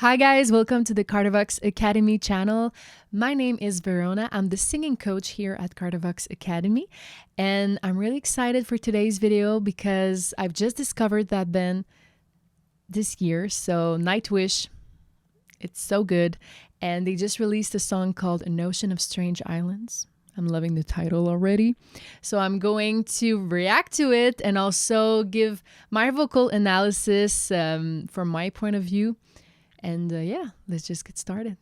Hi guys, welcome to the Cardivox Academy channel. My name is Verona. I'm the singing coach here at Cardivox Academy, and I'm really excited for today's video because I've just discovered that band this year. So Nightwish, it's so good, and they just released a song called "An Ocean of Strange Islands." I'm loving the title already. So I'm going to react to it and also give my vocal analysis from my point of view. And yeah, let's just get started.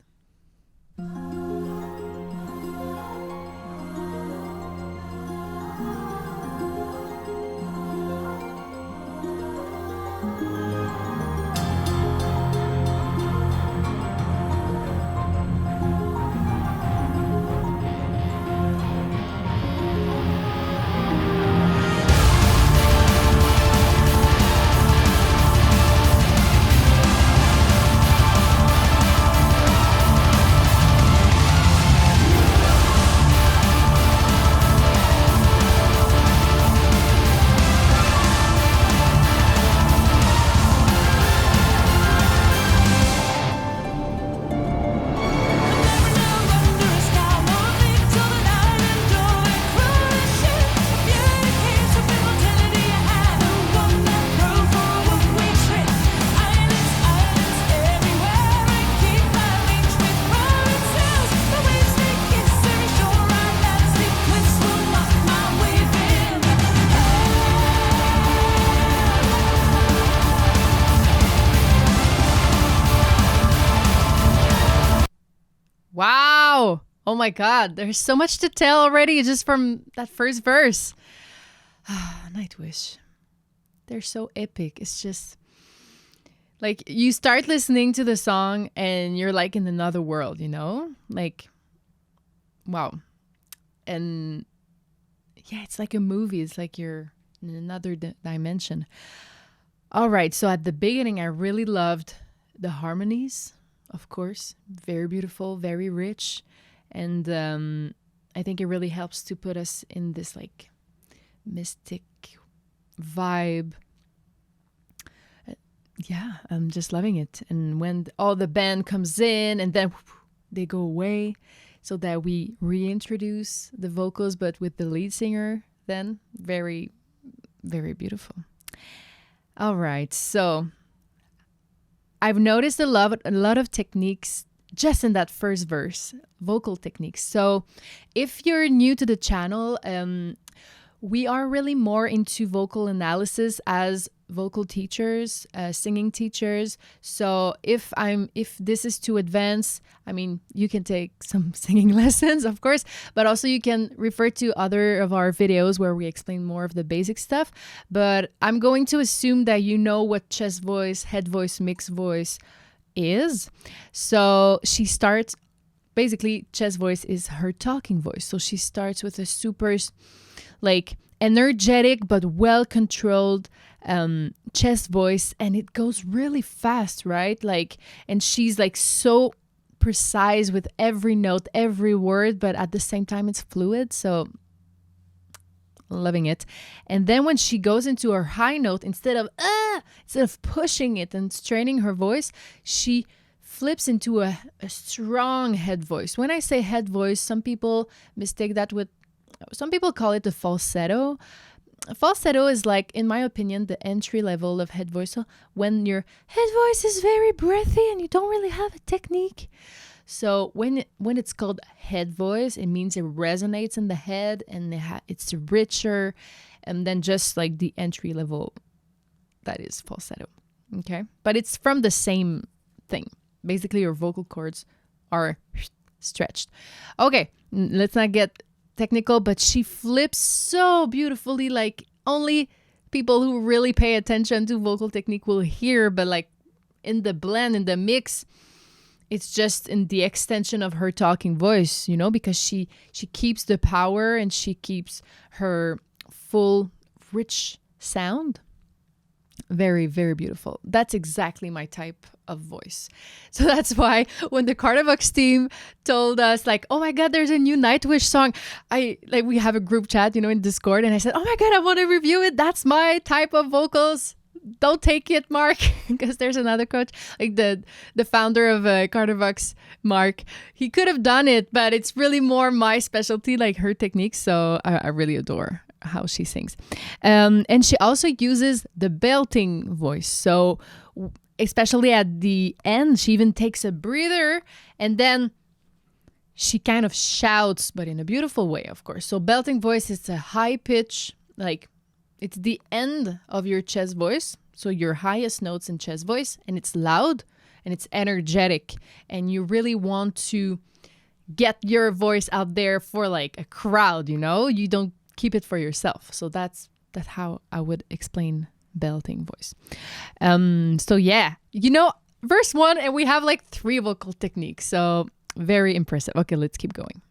Wow! Oh my god, there's so much to tell already just from that first verse. Nightwish. They're so epic. It's just like you start listening to the song and you're like in another world, you know? Like, wow. And yeah, it's like a movie. It's like you're in another dimension. All right, so at the beginning, I really loved the harmonies. Of course, very beautiful, very rich, and I think it really helps to put us in this like mystic vibe. Yeah, I'm just loving it. And when all the band comes in and then they go away, so that we reintroduce the vocals, but with the lead singer, then very, very beautiful. All right, so I've noticed a lot of techniques just in that first verse, vocal techniques. So if you're new to the channel, we are really more into vocal analysis as vocal teachers, singing teachers. So if this is too advanced, I mean, you can take some singing lessons, of course, but also you can refer to other of our videos where we explain more of the basic stuff. But I'm going to assume that you know what chest voice, head voice, mixed voice is. So she starts, basically chest voice is her talking voice. So she starts with a super like energetic but well controlled chest voice, and it goes really fast, right? Like, and she's like so precise with every note, every word, but at the same time it's fluid. So loving it. And then when she goes into her high note, instead of pushing it and straining her voice, she flips into a strong head voice. When I say head voice, some people mistake that with, some people call it a falsetto. A falsetto is like, in my opinion, the entry level of head voice. So when your head voice is very breathy and you don't really have a technique. So when it's called head voice, it means it resonates in the head and it's richer, and then just like the entry level, that is falsetto. Okay, but it's from the same thing. Basically, your vocal cords are stretched. Okay, let's not get technical, but she flips so beautifully, like only people who really pay attention to vocal technique will hear, but like in the blend, in the mix, it's just in the extension of her talking voice, you know, because she keeps the power and she keeps her full rich sound. Very, very beautiful. That's exactly my type of voice. So that's why when the Cardivox team told us like, oh my God, there's a new Nightwish song. We have a group chat, you know, in Discord. And I said, oh my God, I want to review it. That's my type of vocals. don't take it, Mark, because there's another coach, like the founder of Carterbox, Mark. He could have done it, but it's really more my specialty, like her techniques. So I really adore how she sings. And she also uses the belting voice. So especially at the end, she even takes a breather and then she kind of shouts, but in a beautiful way, of course. So belting voice is a high pitch, like it's the end of your chest voice. So your highest notes in chest voice, and it's loud and it's energetic. And you really want to get your voice out there for like a crowd, you know? You don't keep it for yourself. So that's how I would explain belting voice. So yeah, you know, verse 1, and we have like 3 vocal techniques. So very impressive. Okay, let's keep going.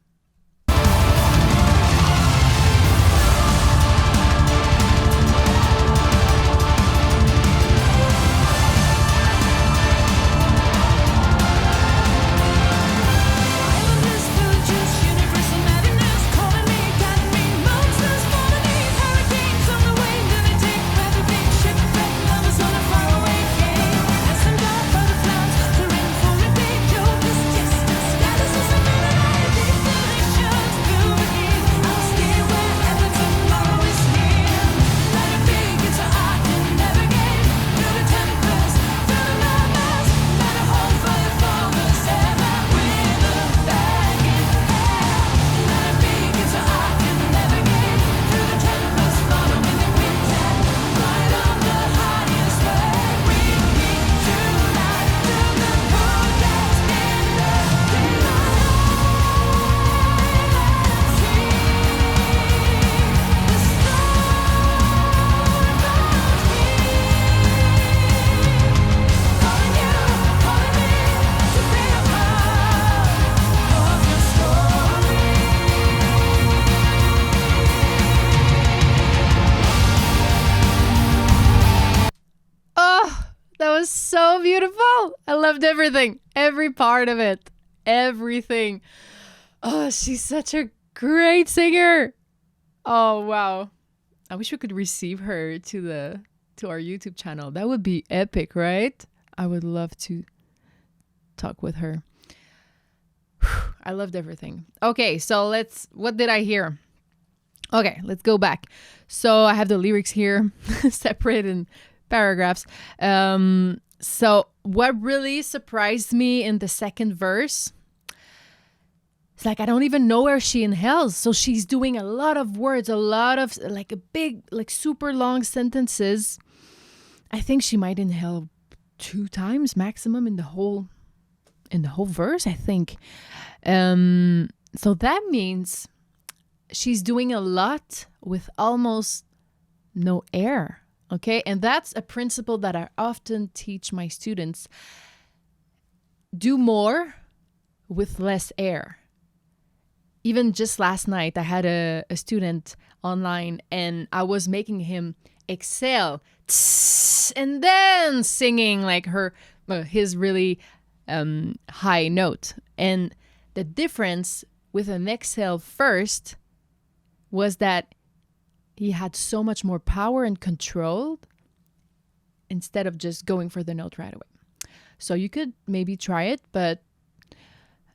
So beautiful. I loved everything. Every part of it. Everything. Oh, she's such a great singer. Oh, wow. I wish we could receive her to our YouTube channel. That would be epic, right? I would love to talk with her. I loved everything. Okay, so what did I hear? Okay, let's go back. So I have the lyrics here, separate in paragraphs. So what really surprised me in the second verse, it's like I don't even know where she inhales. So she's doing a lot of words, a lot of like a big, like super long sentences. I think she might inhale 2 times maximum in the whole verse, I think. So that means she's doing a lot with almost no air. Okay, and that's a principle that I often teach my students. Do more with less air. Even just last night, I had a student online and I was making him exhale and then singing like his really high note. And the difference with an exhale first was that he had so much more power and control instead of just going for the note right away. So you could maybe try it, but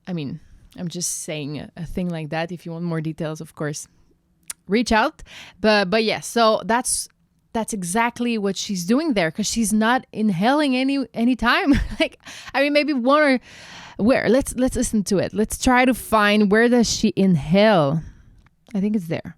I mean, I'm just saying a thing like that. If you want more details, of course, reach out. But yeah, so that's exactly what she's doing there, because she's not inhaling any time. Like, I mean, maybe one or where. Let's listen to it. Let's try to find where does she inhale. I think it's there.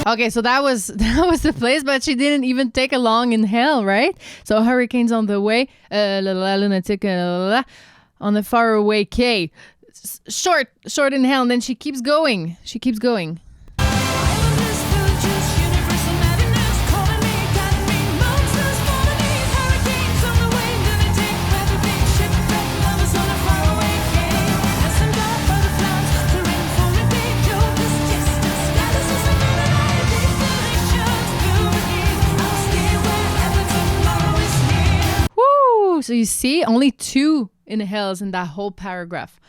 Okay, so that was the place, but she didn't even take a long inhale, right? So hurricanes on the way, lunatic, on the far away K. Short inhale, and then she keeps going. So you see only 2 inhales in that whole paragraph.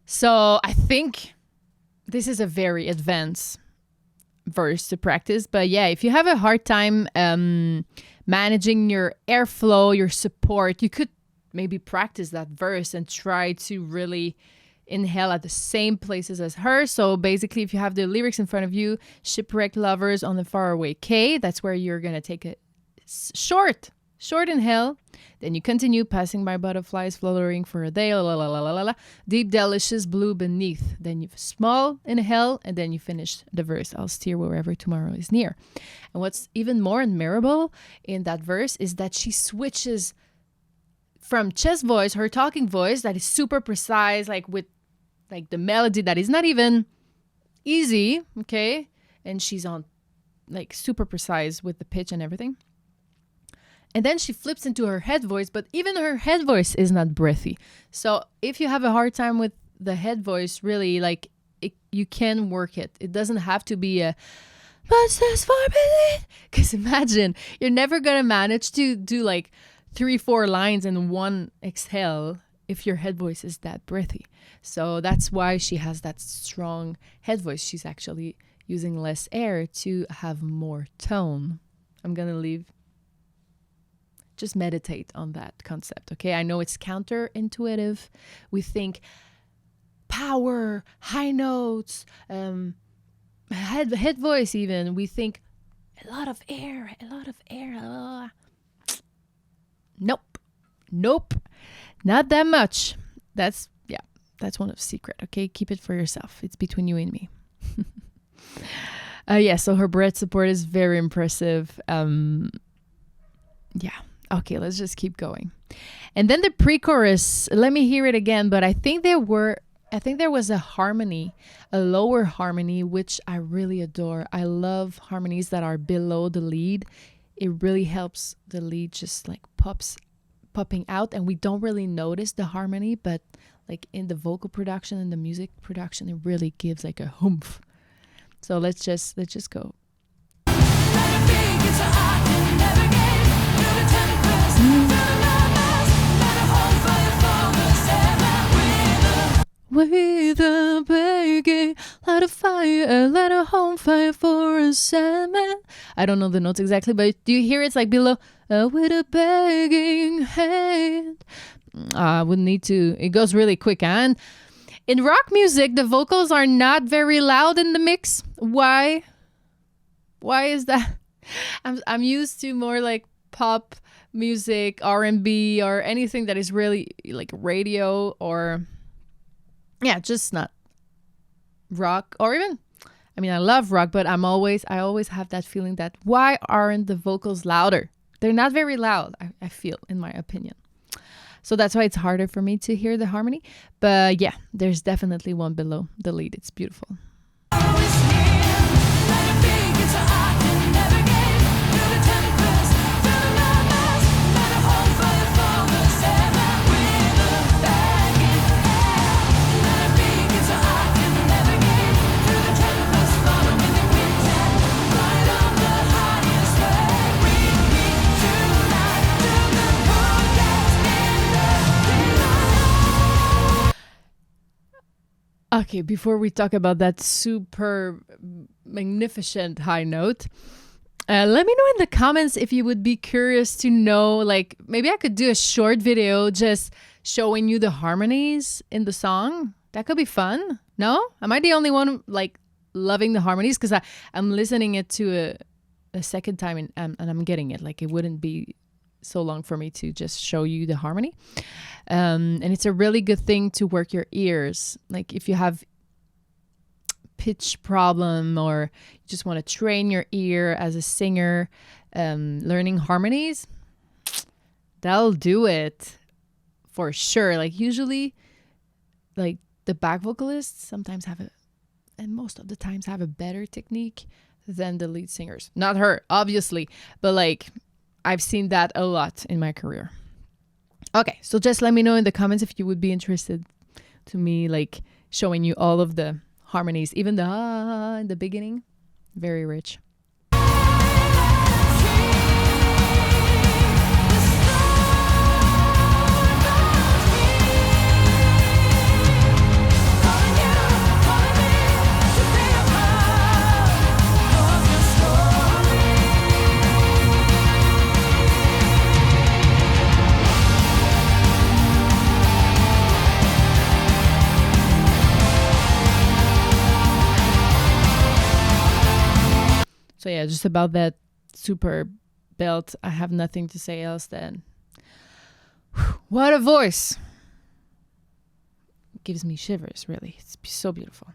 So I think this is a very advanced verse to practice. But yeah, if you have a hard time managing your airflow, your support, you could maybe practice that verse and try to really inhale at the same places as her. So basically, if you have the lyrics in front of you, shipwrecked lovers on the faraway quay, that's where you're going to take a short inhale. Then you continue, passing by butterflies fluttering for a day, la la la la la la, deep delicious blue beneath. Then you have a small inhale, and then you finish the verse. I'll steer wherever tomorrow is near. And what's even more admirable in that verse is that she switches from chest voice, her talking voice that is super precise, like with like the melody that is not even easy, okay? And she's on like super precise with the pitch and everything. And then she flips into her head voice, but even her head voice is not breathy. So if you have a hard time with the head voice, really, like, you can work it. It doesn't have to be a, because imagine, you're never going to manage to do like 3-4 lines in one exhale if your head voice is that breathy. So that's why she has that strong head voice. She's actually using less air to have more tone. I'm going to leave. Just meditate on that concept, okay? I know it's counterintuitive. We think power, high notes, head voice even. We think a lot of air. Nope. Not that much. That's one of the secret, okay? Keep it for yourself. It's between you and me. So her breath support is very impressive. Okay, let's just keep going. And then the pre-chorus, let me hear it again, but I think there was a harmony, a lower harmony, which I really adore. I love harmonies that are below the lead. It really helps the lead just like popping out, and we don't really notice the harmony, but like in the vocal production and the music production, it really gives like a humph. So let's just go. With a begging, light a fire, light a home fire for a Sandman. I don't know the notes exactly, but do you hear it's like below? With a begging hand. I would need to. It goes really quick. And in rock music, the vocals are not very loud in the mix. Why? Why is that? I'm used to more like pop music, R&B, or anything that is really like radio or just not rock. Or even, I mean, I love rock, but I always have that feeling that why aren't the vocals louder? They're not very loud, I feel, in my opinion. So that's why it's harder for me to hear the harmony. But yeah, there's definitely one below the lead. It's beautiful. Okay, before we talk about that super magnificent high note, let me know in the comments if you would be curious to know, like, maybe I could do a short video just showing you the harmonies in the song. That could be fun. No? Am I the only one, like, loving the harmonies? Because I'm listening it to a second time and I'm getting it. Like, it wouldn't be so long for me to just show you the harmony. And it's a really good thing to work your ears. Like if you have pitch problem or you just want to train your ear as a singer, learning harmonies, that'll do it for sure. Like usually like the back vocalists sometimes and most of the times have a better technique than the lead singers. Not her, obviously, but like I've seen that a lot in my career. Okay, so just let me know in the comments if you would be interested to me like showing you all of the harmonies, even the in the beginning. Very rich. yeah, just about that super belt, I have nothing to say else than what a voice. Gives me shivers, really. It's so beautiful.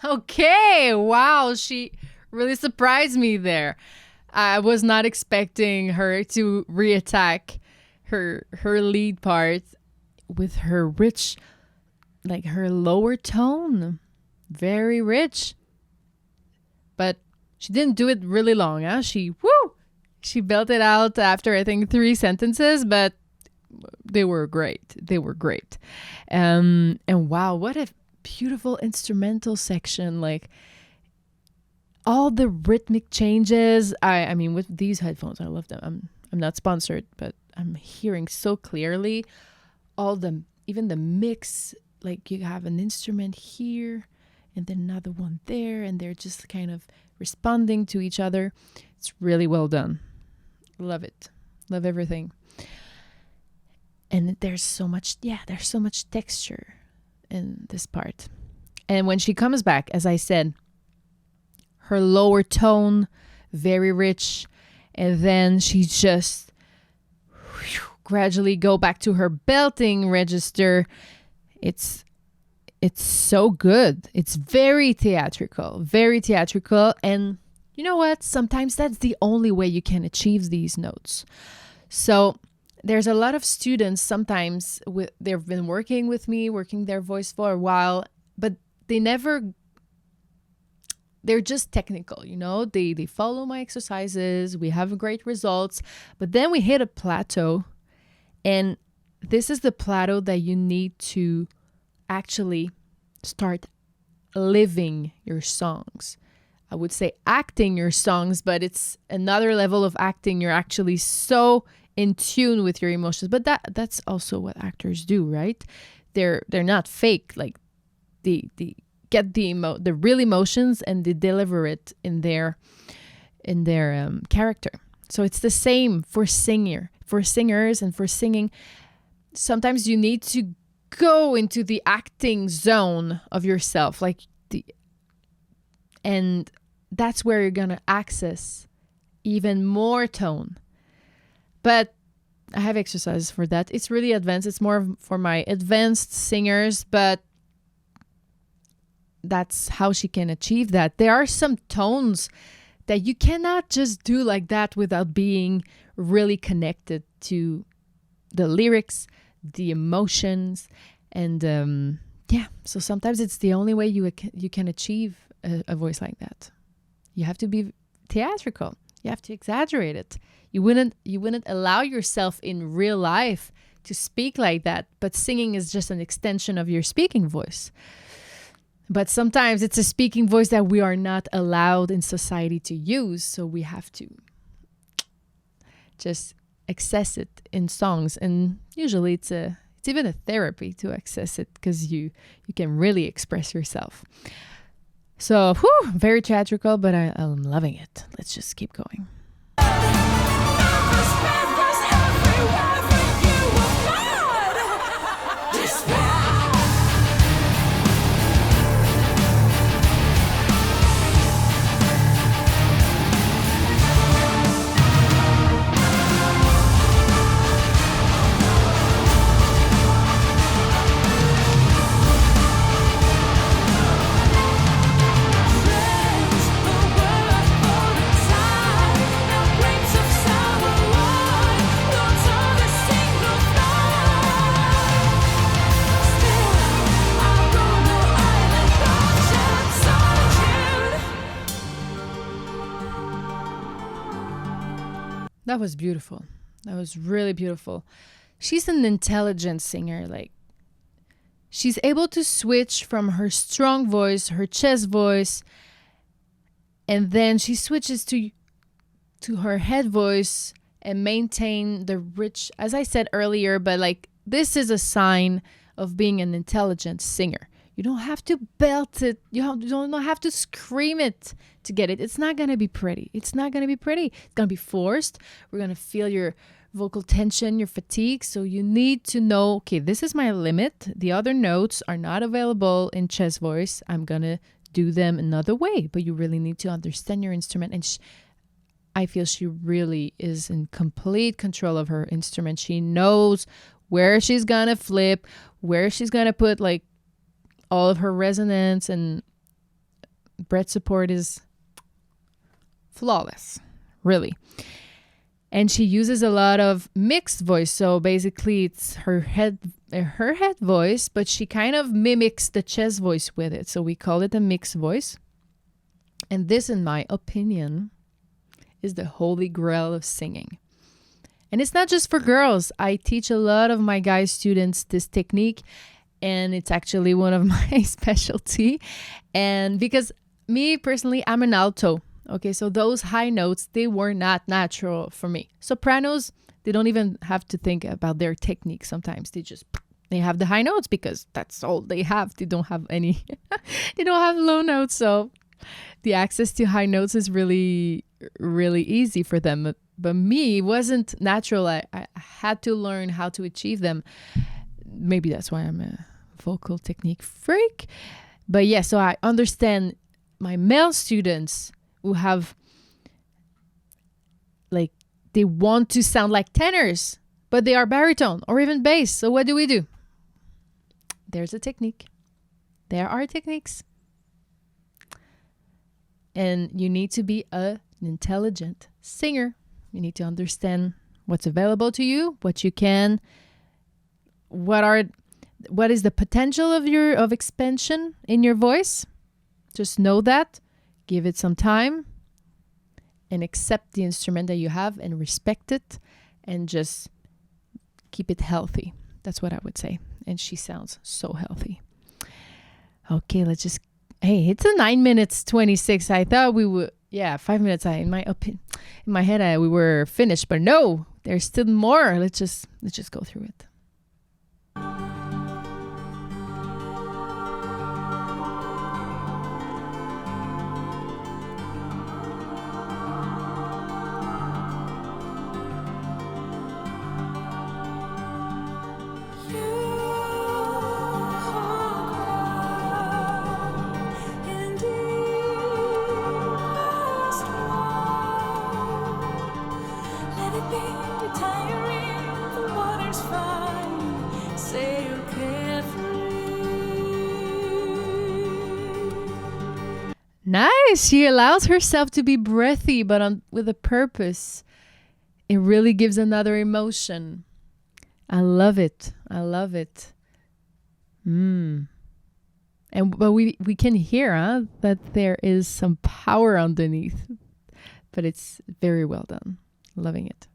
Okay, wow, she really surprised me there. I was not expecting her to reattack her lead part with her rich, like her lower tone. Very rich. But she didn't do it really long, huh? She built it out after I think 3 sentences, but they were great. They were great. And wow, what a beautiful instrumental section. Like all the rhythmic changes. I mean, with these headphones, I love them. I'm not sponsored, but I'm hearing so clearly all the, even the mix, like you have an instrument here and then another one there, and they're just kind of responding to each other. It's really well done. Love it. Love everything. And there's so much texture in this part. And when she comes back, as I said, her lower tone, very rich, and then she just gradually go back to her belting register. It's so good. It's very theatrical, and you know what? Sometimes that's the only way you can achieve these notes. So there's a lot of students sometimes they've been working with me, working their voice for a while, but they're just technical, you know, they follow my exercises, we have great results, but then we hit a plateau, and this is the plateau that you need to actually start living your songs. I would say acting your songs, but it's another level of acting. You're actually so in tune with your emotions, but that's also what actors do, right? They're not fake. Like they get the real emotions and they deliver it in their character. So it's the same for singers and for singing. Sometimes you need to go into the acting zone of yourself, and that's where you're gonna access even more tone. But I have exercises for that. It's really advanced. It's more for my advanced singers, but that's how she can achieve that. There are some tones that you cannot just do like that without being really connected to the lyrics, the emotions, and so sometimes it's the only way you can achieve a voice like that. You have to be theatrical. You have to exaggerate it. You wouldn't allow yourself in real life to speak like that, but singing is just an extension of your speaking voice. But sometimes it's a speaking voice that we are not allowed in society to use, so we have to just access it in songs. And usually it's even a therapy to access it, because you can really express yourself. So, very theatrical, but I'm loving it. Let's just keep going. That was beautiful. That was really beautiful. She's an intelligent singer. Like, she's able to switch from her strong voice, her chest voice, and then she switches to her head voice and maintain the rich, as I said earlier, but like, this is a sign of being an intelligent singer. You don't have to belt it. You don't have to scream it to get it. It's not going to be pretty. It's not going to be pretty. It's going to be forced. We're going to feel your vocal tension, your fatigue. So you need to know, okay, this is my limit. The other notes are not available in chest voice. I'm going to do them another way. But you really need to understand your instrument. And I feel she really is in complete control of her instrument. She knows where she's going to flip, where she's going to put like all of her resonance, and breath support is flawless, really. And she uses a lot of mixed voice. So basically it's her head voice, but she kind of mimics the chest voice with it. So we call it a mixed voice. And this, in my opinion, is the holy grail of singing. And it's not just for girls. I teach a lot of my guy students this technique, and it's actually one of my specialty. And because me personally, I'm an alto. Okay, so those high notes, they were not natural for me. Sopranos, they don't even have to think about their technique sometimes. They have the high notes because that's all they have. They don't have any, they don't have low notes. So the access to high notes is really, really easy for them. But me, it wasn't natural. I had to learn how to achieve them. Maybe that's why I'm a vocal technique freak. But yeah, so I understand my male students who have, like, they want to sound like tenors, but they are baritone or even bass. So what do? There's a technique. There are techniques. And you need to be an intelligent singer. You need to understand what's available to you, what you can, what is the potential of expansion in your voice. Just know that, give it some time, and accept the instrument that you have and respect it, and just keep it healthy. That's what I would say. And she sounds so healthy. Okay, hey, it's a 9 minutes 26. I thought we would, 5 minutes. In my head, we were finished, but no, there's still more. Let's just go through it. Nice. She allows herself to be breathy, but with a purpose. it really gives another emotion. I love it. I love it. And but we can hear that there is some power underneath, but it's very well done. Loving it.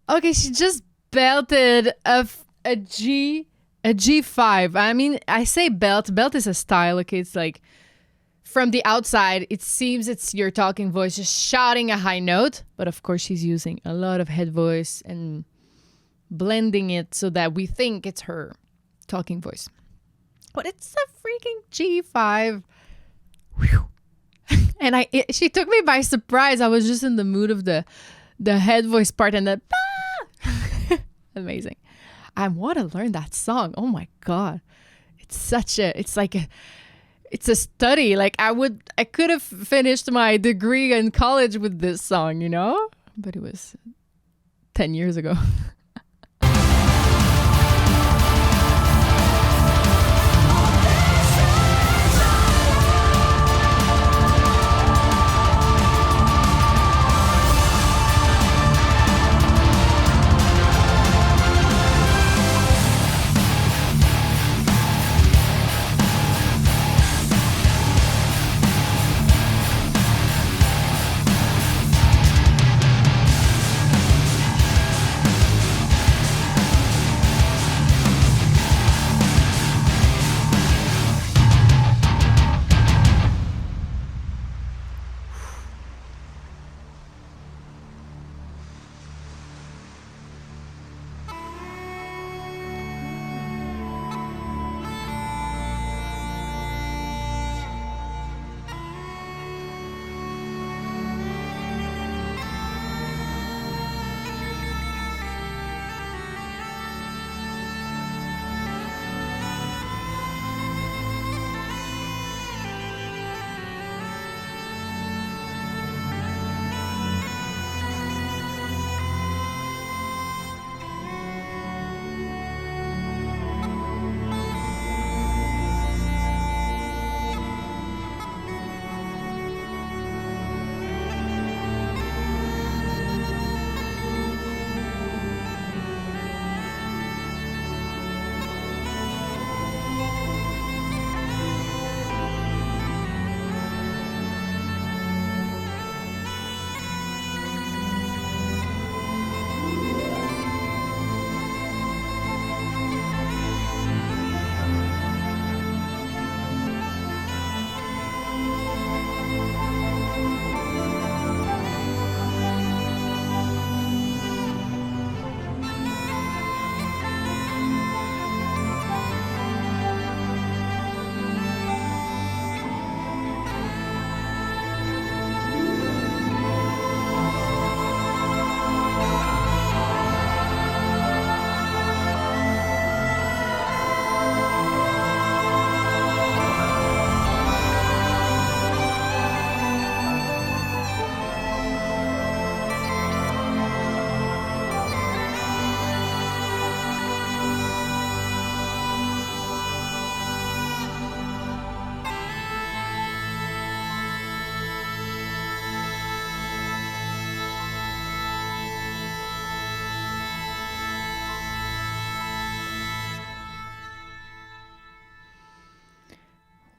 Okay, she just belted a G5. I mean, I say belt. Belt is a style. Okay, it's like from the outside, it seems it's your talking voice just shouting a high note. But of course, she's using a lot of head voice and blending it so that we think it's her talking voice. But it's a freaking G5. Whew. And she took me by surprise. I was just in the mood of the head voice part and the amazing. I want to learn that song. Oh my God. It's a study. Like I could have finished my degree in college with this song, but it was 10 years ago.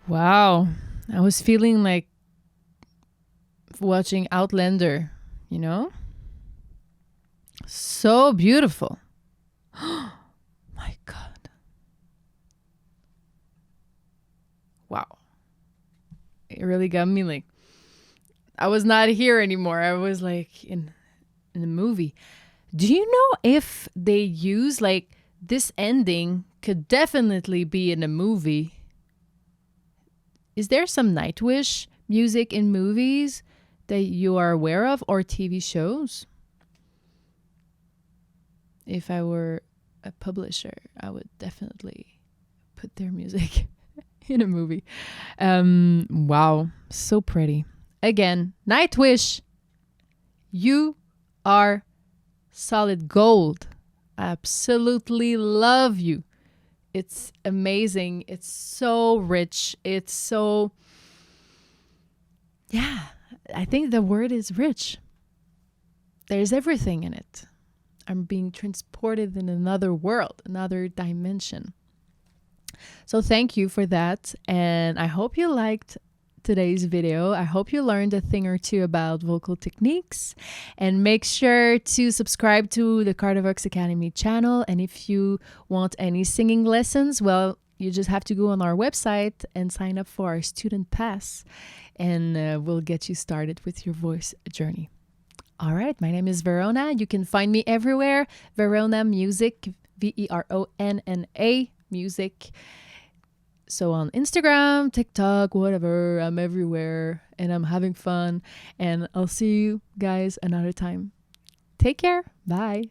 Wow. I was feeling like watching Outlander, So beautiful. My God. Wow. It really got me like, I was not here anymore. I was like in a movie. Do you know if they use like this ending could definitely be in a movie? Is there some Nightwish music in movies that you are aware of or TV shows? If I were a publisher, I would definitely put their music in a movie. Wow, so pretty. Again, Nightwish, you are solid gold. Absolutely love you. It's amazing. It's so rich. It's so, yeah, I think the word is rich. There's everything in it. I'm being transported in another world, another dimension. So thank you for that. And I hope you liked today's video. I hope you learned a thing or two about vocal techniques, and make sure to subscribe to the Cardivox Academy channel. And if you want any singing lessons, well, you just have to go on our website and sign up for our student pass, and we'll get you started with your voice journey. All right, my name is Verona. You can find me everywhere. Verona Music, Veronna Music. So on Instagram, TikTok, whatever, I'm everywhere and I'm having fun. And I'll see you guys another time. Take care. Bye.